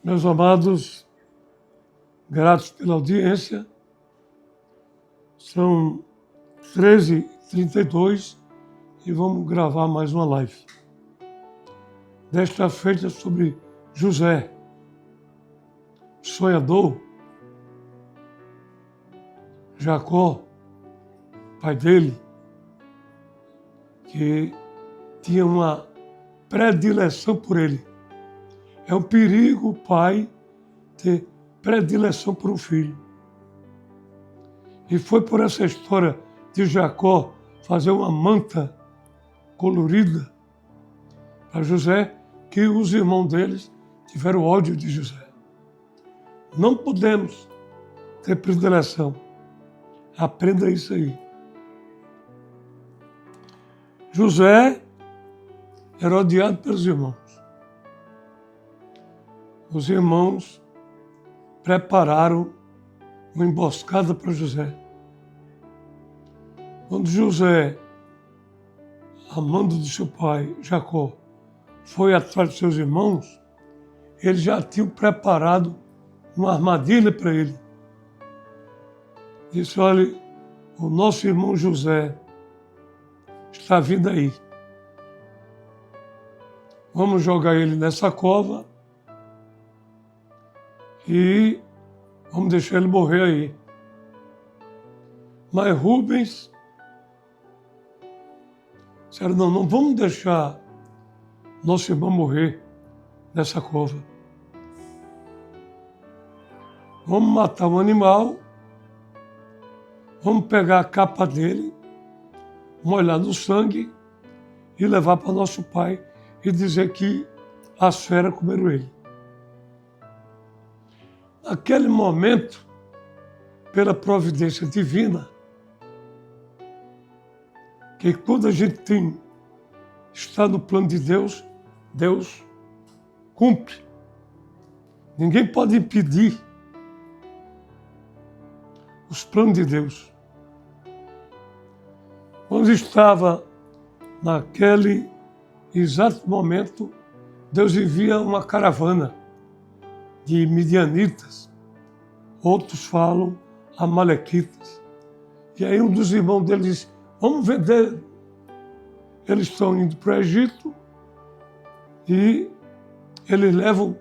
Meus amados, gratos pela audiência, são 13h32 e vamos gravar mais uma live. Desta feita sobre José, sonhador, Jacó, pai dele, que tinha uma predileção por ele. É um perigo o pai ter predileção por um filho. E foi por essa história de Jacó fazer uma manta colorida para José que os irmãos deles tiveram ódio de José. Não podemos ter predileção. Aprenda isso aí. José era odiado pelos irmãos. Os irmãos prepararam uma emboscada para José. Quando José, amando de seu pai, Jacó, foi atrás de seus irmãos, eles já tinham preparado uma armadilha para ele. Disse, olha, o nosso irmão José está vindo aí. Vamos jogar ele nessa cova e vamos deixar ele morrer aí. Mas Rubens disseram, não vamos deixar nosso irmão morrer nessa cova. Vamos matar um animal, vamos pegar a capa dele, molhar no sangue e levar para nosso pai e dizer que as feras comeram ele. Naquele momento, pela providência divina, que quando a gente está no plano de Deus, Deus cumpre. Ninguém pode impedir os planos de Deus. Quando estava naquele exato momento, Deus envia uma caravana de midianitas, outros falam amalequitas. E aí um dos irmãos deles disse, vamos vender. Eles estão indo para o Egito e eles levam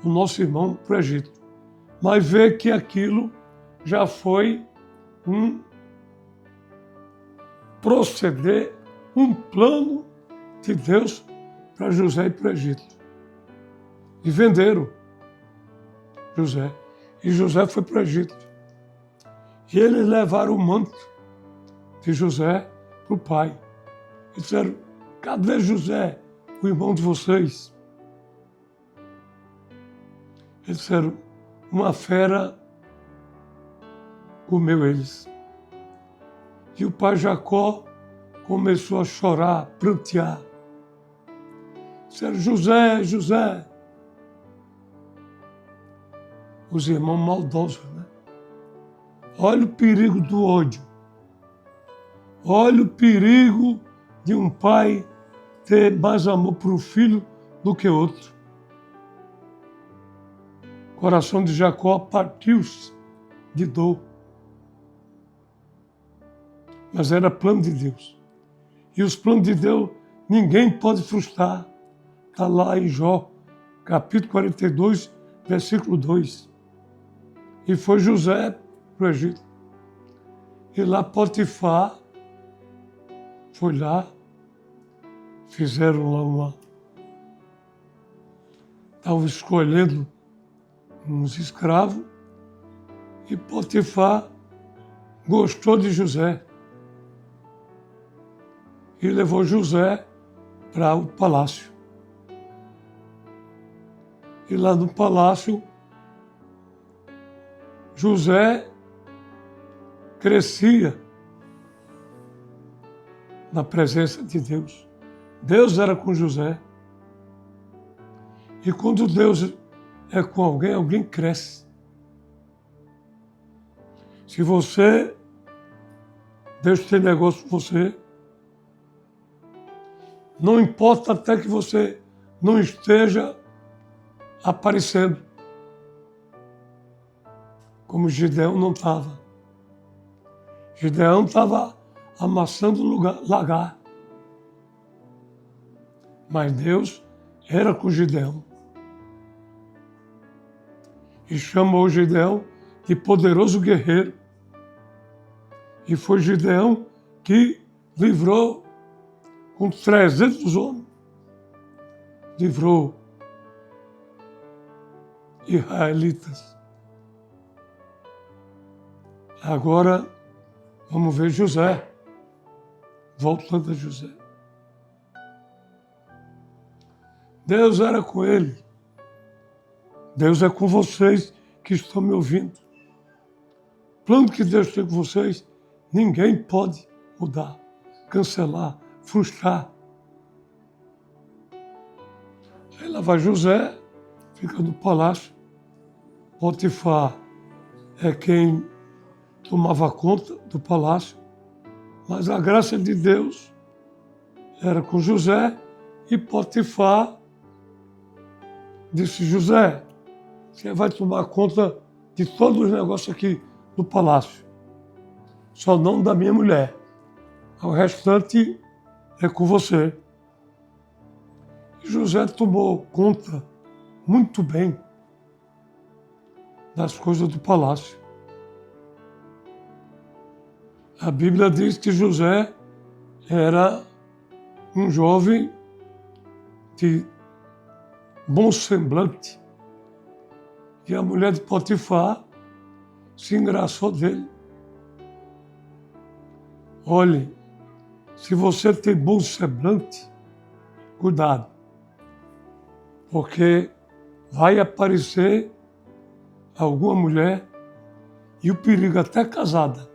o nosso irmão para o Egito. Mas vê que aquilo já foi um proceder, um plano de Deus para José ir para o Egito. E venderam José. E José foi para o Egito. E eles levaram o manto de José para o pai. E disseram, cadê José, o irmão de vocês? Eles disseram, uma fera comeu eles. E o pai Jacó começou a chorar, prantear. Disseram, José, José. Os irmãos maldosos, né? Olha o perigo do ódio. Olha o perigo de um pai ter mais amor por um filho do que outro. O coração de Jacó partiu-se de dor. Mas era plano de Deus. E os planos de Deus ninguém pode frustrar. Está lá em Jó, capítulo 42, versículo 2. E foi José para o Egito. E lá Potifar foi lá, fizeram lá estavam escolhendo uns escravos e Potifar gostou de José e levou José para o palácio. E lá no palácio, José crescia na presença de Deus. Deus era com José. E quando Deus é com alguém, alguém cresce. Se Deus tem negócio com você, não importa até que você não esteja aparecendo. como Gideão não estava. Gideão estava amassando o lagar. Mas Deus era com Gideão. E chamou Gideão de poderoso guerreiro. E foi Gideão que livrou com 300 homens. Livrou israelitas. Agora, vamos ver José. Voltando a José. Deus era com ele. Deus é com vocês que estão me ouvindo. O plano que Deus tem com vocês, ninguém pode mudar, cancelar, frustrar. Aí lá vai José, fica no palácio. Potifar é quem tomava conta do palácio. Mas a graça de Deus era com José e Potifar disse: José, você vai tomar conta de todos os negócios aqui do palácio, só não da minha mulher. O restante é com você. E José tomou conta muito bem das coisas do palácio. A Bíblia diz que José era um jovem de bom semblante. E a mulher de Potifar se engraçou dele. Olhe, se você tem bom semblante, cuidado, porque vai aparecer alguma mulher, e o perigo até casada,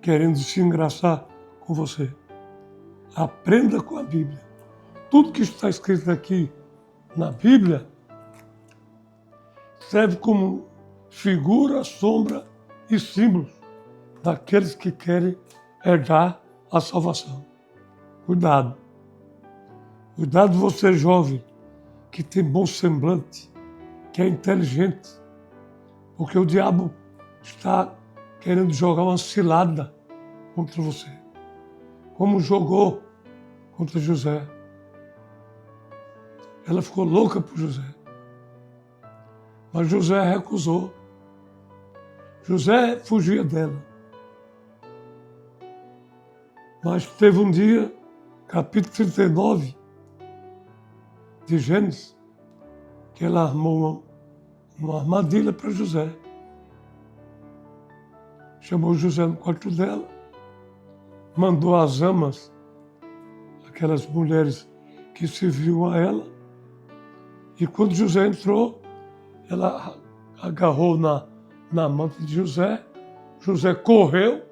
querendo se engraçar com você. Aprenda com a Bíblia. Tudo que está escrito aqui na Bíblia serve como figura, sombra e símbolos daqueles que querem herdar a salvação. Cuidado. Cuidado você, jovem, que tem bom semblante, que é inteligente, porque o diabo está querendo jogar uma cilada contra você, como jogou contra José. Ela ficou louca por José. Mas José recusou. José fugia dela. Mas teve um dia, capítulo 39 de Gênesis, que ela armou uma armadilha para José. Chamou José no quarto dela, mandou as amas, aquelas mulheres que serviam a ela, e quando José entrou, ela agarrou na manta de José, José correu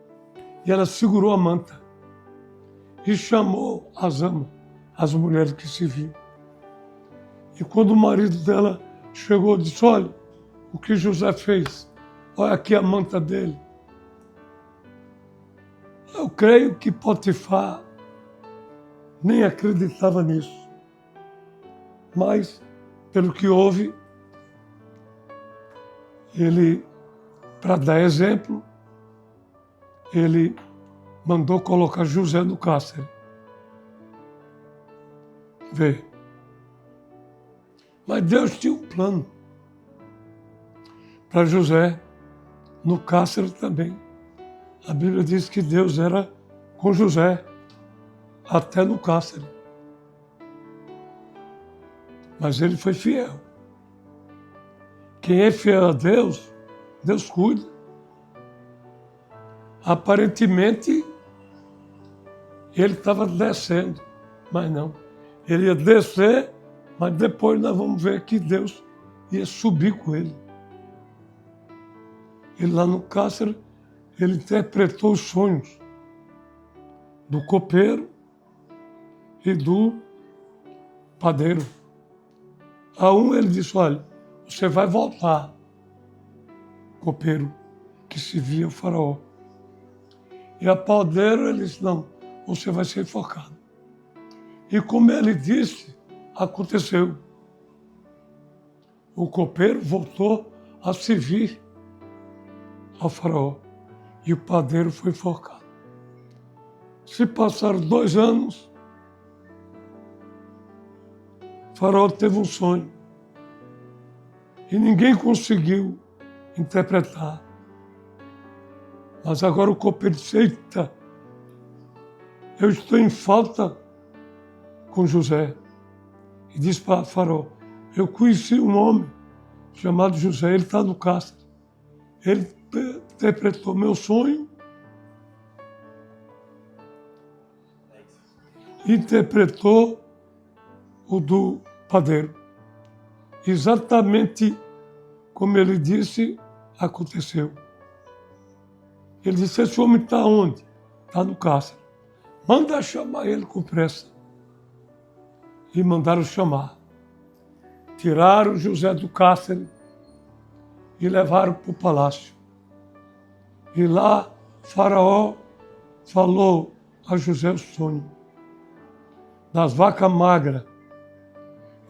e ela segurou a manta e chamou as amas, as mulheres que serviam. E quando o marido dela chegou, disse: olha o que José fez, olha aqui a manta dele. Eu creio que Potifar nem acreditava nisso. Mas, pelo que houve, ele, para dar exemplo, ele mandou colocar José no cárcere. Vê. Mas Deus tinha um plano para José no cárcere também. A Bíblia diz que Deus era com José até no cárcere. Mas ele foi fiel. Quem é fiel a Deus, Deus cuida. Aparentemente, ele estava descendo, mas não. Ele ia descer, mas depois nós vamos ver que Deus ia subir com ele. Ele lá no cárcere, ele interpretou os sonhos do copeiro e do padeiro. A um ele disse: olha, você vai voltar, copeiro, que servia o faraó. E a padeiro ele disse: não, você vai ser enforcado. E como ele disse, aconteceu. O copeiro voltou a servir ao faraó e o padeiro foi enforcado. Se passaram 2 anos, o faraó teve um sonho e ninguém conseguiu interpretar. Mas agora o copeiro disse: eita, eu estou em falta com José. E disse para o faraó: eu conheci um homem chamado José, ele está no cárcere. Ele interpretou meu sonho, interpretou o do padeiro. Exatamente como ele disse, aconteceu. Ele disse: esse homem está onde? Está no cárcere. Manda chamar ele com pressa. E mandaram chamar. Tiraram José do cárcere e levaram para o palácio. E lá, Faraó falou a José o sonho das vacas magras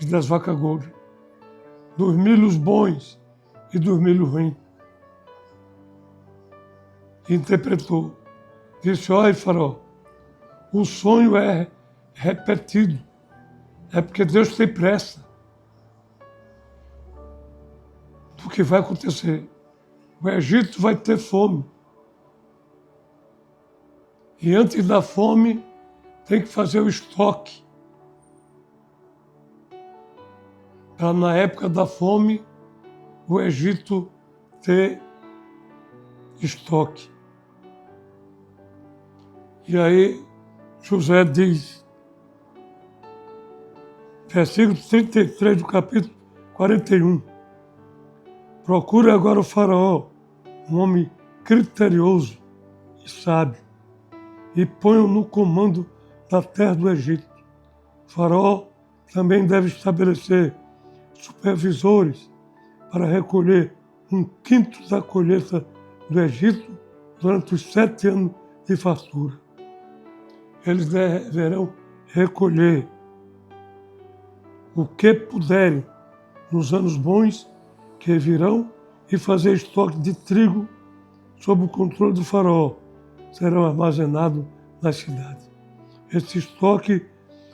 e das vacas gordas, dos milhos bons e dos milhos ruins. Interpretou. Disse: olha, Faraó, o sonho é repetido. É porque Deus tem pressa. O que vai acontecer? O Egito vai ter fome. E antes da fome, tem que fazer o estoque. Para na época da fome, o Egito ter estoque. E aí, José diz, versículo 33 do capítulo 41. Procure agora o faraó, um homem criterioso e sábio, e ponham no comando da terra do Egito. O faraó também deve estabelecer supervisores para recolher 1/5 da colheita do Egito durante os 7 anos de fartura. Eles deverão recolher o que puderem nos anos bons que virão e fazer estoque de trigo sob o controle do faraó. Serão armazenados nas cidades. Esse estoque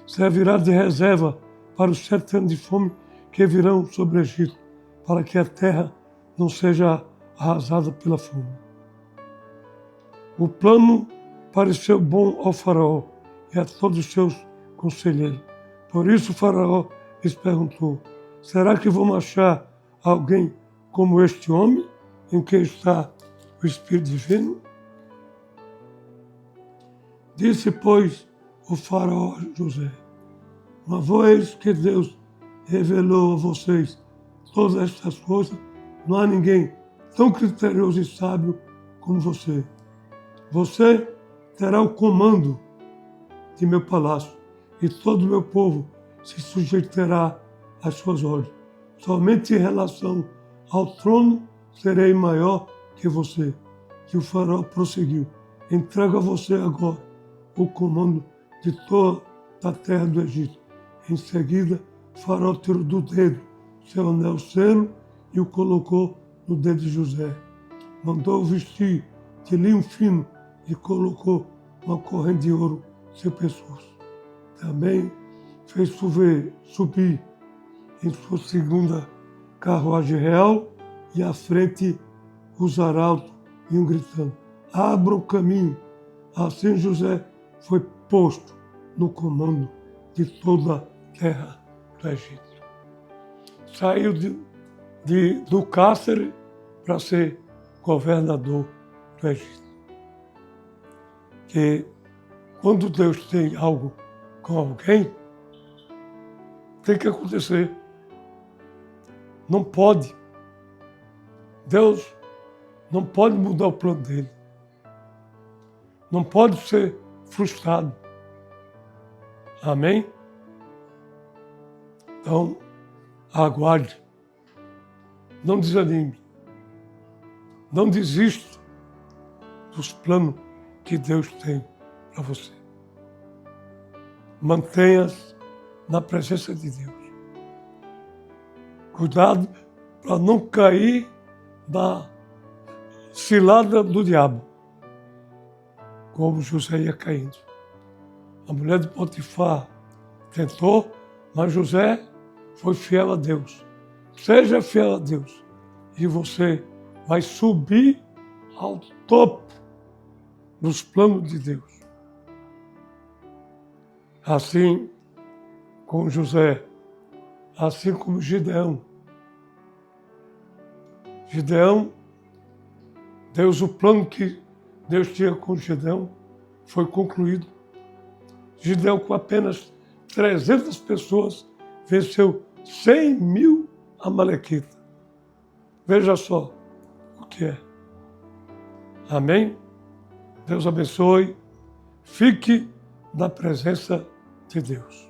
servirá de reserva para os 7 anos de fome que virão sobre o Egito, para que a terra não seja arrasada pela fome. O plano pareceu bom ao faraó e a todos os seus conselheiros. Por isso o faraó lhes perguntou: será que vamos achar alguém como este homem, em quem está o Espírito Divino? Disse, pois, o faraó a José: uma vez que Deus revelou a vocês todas estas coisas, não há ninguém tão criterioso e sábio como você. Você terá o comando de meu palácio e todo o meu povo se sujeitará às suas ordens. Somente em relação ao trono serei maior que você. E o faraó prosseguiu: entrego a você agora o comando de toda a terra do Egito. Em seguida, o faraó tirou do dedo seu anel selo e o colocou no dedo de José. Mandou vestir de linho fino e colocou uma corrente de ouro em seu pescoço. Também fez subir em sua segunda carruagem real e à frente os arautos iam gritando: abra o caminho. Assim José foi posto no comando de toda a terra do Egito. Saiu do cárcere para ser governador do Egito. Que quando Deus tem algo com alguém, tem que acontecer. Não pode. Deus não pode mudar o plano dele. Não pode ser frustrado. Amém? Então, aguarde. Não desanime. Não desista dos planos que Deus tem para você. Mantenha-se na presença de Deus. Cuidado para não cair na cilada do diabo, como José ia caindo. A mulher de Potifar tentou, mas José foi fiel a Deus. Seja fiel a Deus e você vai subir ao topo dos planos de Deus. Assim como José, assim como Gideão. Gideão, o plano que Deus tinha com Gideão foi concluído. Gideão, com apenas 300 pessoas, venceu 100.000 amalequitas. Veja só o que é. Amém? Deus abençoe. Fique na presença de Deus.